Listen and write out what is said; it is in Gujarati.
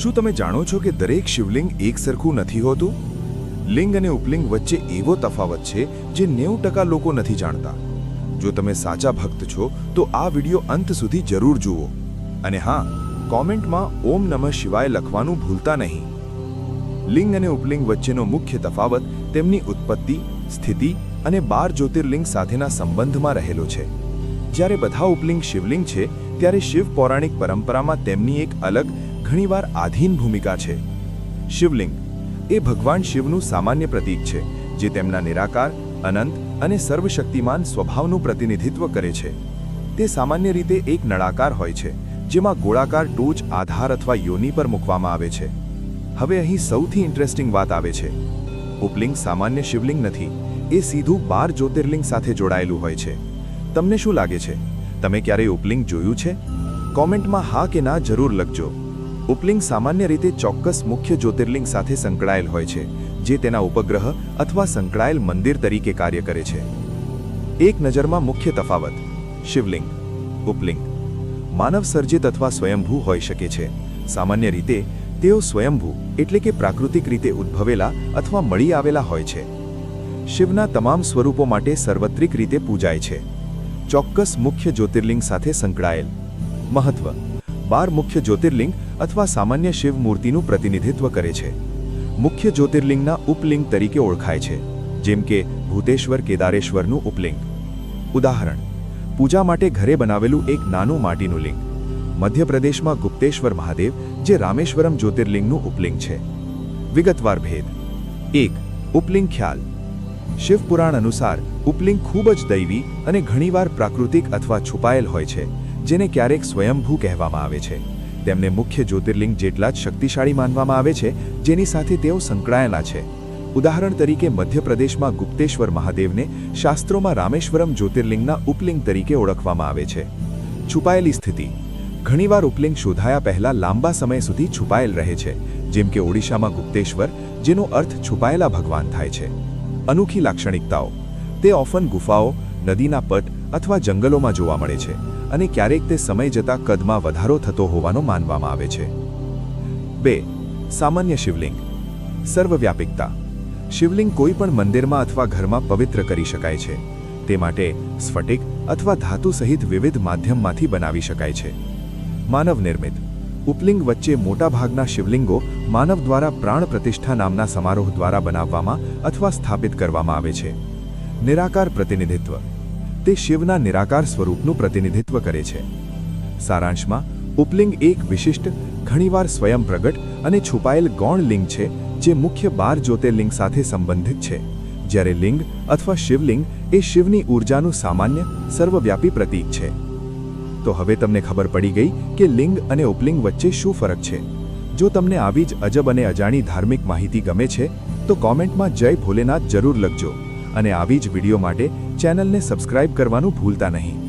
શું તમે જાણો છો કે દરેક શિવલિંગ એક સરખું નથી હોતું? લિંગ અને ઉપલિંગ વચ્ચે એવો તફાવત છે જે 90% લોકો નથી જાણતા. જો તમે સાચા ભક્ત છો તો આ વિડિયો અંત સુધી જરૂર જુઓ. અને હા, કોમેન્ટમાં ઓમ નમઃ શિવાય લખવાનું ભૂલતા નહીં. લિંગ અને ઉપલિંગ વચ્ચેનો મુખ્ય તફાવત તેમની ઉત્પત્તિ, સ્થિતિ અને 12 જ્યોતિર્લિંગ સાથેના સંબંધમાં રહેલો છે. જ્યારે બધા ઉપલિંગ શિવલિંગ છે, ત્યારે શિવ પૌરાણિક પરંપરામાં તેમની એક અલગ, ઘણીવાર આધીન ભૂમિકા છે. શિવલિંગ એ ભગવાન શિવનું સામાન્ય પ્રતીક છે, જે તેમના નિરાકાર, અનંત અને સર્વશક્તિમાન સ્વભાવનું પ્રતિનિધિત્વ કરે છે. તે સામાન્ય રીતે એક નળાકાર હોય છે, જેમાં ગોળાકાર ટોચ આધાર અથવા યોની પર મૂકવામાં આવે છે. હવે અહીં સૌથી ઇન્ટરેસ્ટિંગ વાત આવે છે. ઉપલિંગ સામાન્ય શિવલિંગ નથી, એ સીધું 12 જ્યોતિર્લિંગ સાથે જોડાયેલું હોય છે. તમને શું લાગે છે? તમે ક્યારેય ઉપલિંગ જોયું છે? કોમેન્ટમાં હા કે ના જરૂર લખજો. ઉપલિંગ સામાન્ય રીતે ચોક્કસ મુખ્ય જ્યોતિર્લિંગ સાથે સંકળાયેલ હોય છે, જે તેના ઉપગ્રહ અથવા સંકળાયેલ મંદિર તરીકે કાર્ય કરે છે. એક નજરમાં મુખ્ય તફાવત. શિવલિંગ, ઉપલિંગ માનવ સર્જિત અથવા સ્વયંભૂ હોઈ શકે છે. સામાન્ય રીતે તેઓ સ્વયંભૂ એટલે કે પ્રાકૃતિક રીતે ઉદ્ભવેલા અથવા મળી આવેલા હોય છે. શિવના તમામ સ્વરૂપો માટે સાર્વત્રિક રીતે પૂજાય છે. ચોક્કસ મુખ્ય જ્યોતિર્લિંગ સાથે સંકળાયેલ. મહત્વ: 12 મુખ્ય જ્યોતિર્લિંગ અથવા સામાન્ય શિવ મૂર્તિનું પ્રતિનિધિત્વ કરે છે. મુખ્ય જ્યોતિર્લિંગના ઉપલિંગ તરીકે ઓળખાય છે, જેમ કે ભૂતેશ્વર કેદારેશ્વરનું ઉપલિંગ. ઉદાહરણ: પૂજા માટે ઘરે બનાવેલું એક નાનું માટીનું લિંગ. મધ્યપ્રદેશમાં ગુપ્તેશ્વર મહાદેવ, જે રામેશ્વરમ જ્યોતિર્લિંગનું ઉપલિંગ છે. વિગતવાર ભેદ. 1. ઉપલિંગ ખ્યાલ. શિવપુરાણ અનુસાર ઉપલિંગ ખૂબ જ દૈવી અને ઘણીવાર પ્રાકૃતિક અથવા છુપાયેલ હોય છે, જેને ક્યારેક સ્વયંભૂ કહેવામાં આવે છે. તેમને મુખ્ય જ્યોતિર્લિંગ જેટલા જ શક્તિશાળી માનવામાં આવે છે, જેની સાથે તેઓ સંકળાયેલા છે. ઉદાહરણ તરીકે મધ્યપ્રદેશમાં ગુપ્તેશ્વર મહાદેવને શાસ્ત્રોમાં રામેશ્વરમ જ્યોતિર્લિંગના ઉપલિંગ તરીકે ઓળખવામાં આવે છે. છુપાયેલી સ્થિતિ. ઘણીવાર ઉપલિંગ શોધાયા પહેલા લાંબા સમય સુધી છુપાયેલ રહે છે, જેમ કે ઓડિશામાં ગુપ્તેશ્વર, જેનો અર્થ છુપાયેલા ભગવાન થાય છે. અનોખી લાક્ષણિકતાઓ. તે ઓફન ગુફાઓ, નદીના પટ અથવા જંગલોમાં જોવા મળે છે, અને ક્યારેક તે સમય જતાં કદમાં વધારો થતો હોવાનો માનવામાં આવે છે. 2. સામાન્ય શિવલિંગ. સર્વવ્યાપિકતા. શિવલિંગ કોઈ પણ મંદિરમાં અથવા ઘરમાં પવિત્ર કરી શકાય છે. તે માટે સ્ફટિક અથવા ધાતુ સહિત વિવિધ માધ્યમમાંથી બનાવી શકાય છે. માનવ નિર્મિત. ઉપલિંગ વચ્ચે મોટાભાગના શિવલિંગો માનવ દ્વારા પ્રાણ પ્રતિષ્ઠા નામના સમારોહ દ્વારા બનાવવામાં અથવા સ્થાપિત કરવામાં આવે છે. નિરાકાર પ્રતિનિધિત્વ. તે શિવના નિરાકાર સ્વરૂપનું પ્રતિનિધિત્વ કરે છે. સારાંશમાં, ઉપલિંગ એક વિશિષ્ટ, ઘણીવાર સ્વયં પ્રગટ અને છુપાયેલ ગૌણ લિંગ છે, જે મુખ્ય 12 જ્યોતિર્લિંગ સાથે સંબંધિત છે, જ્યારે લિંગ અથવા શિવલિંગ એ શિવની ઊર્જાનું સામાન્ય, સર્વવ્યાપી પ્રતીક છે. તો હવે તમને ખબર પડી ગઈ કે લિંગ અને ઉપલિંગ વચ્ચે શું ફરક છે. જો તમને આવી જ અજબ અને અજાણી ધાર્મિક માહિતી ગમે છે, તો કોમેન્ટમાં જય ભોલેનાથ જરૂર લખજો, અને આવી જ વિડીયો માટે ચેનલને સબસ્ક્રાઇબ કરવાનું ભૂલતા નહીં.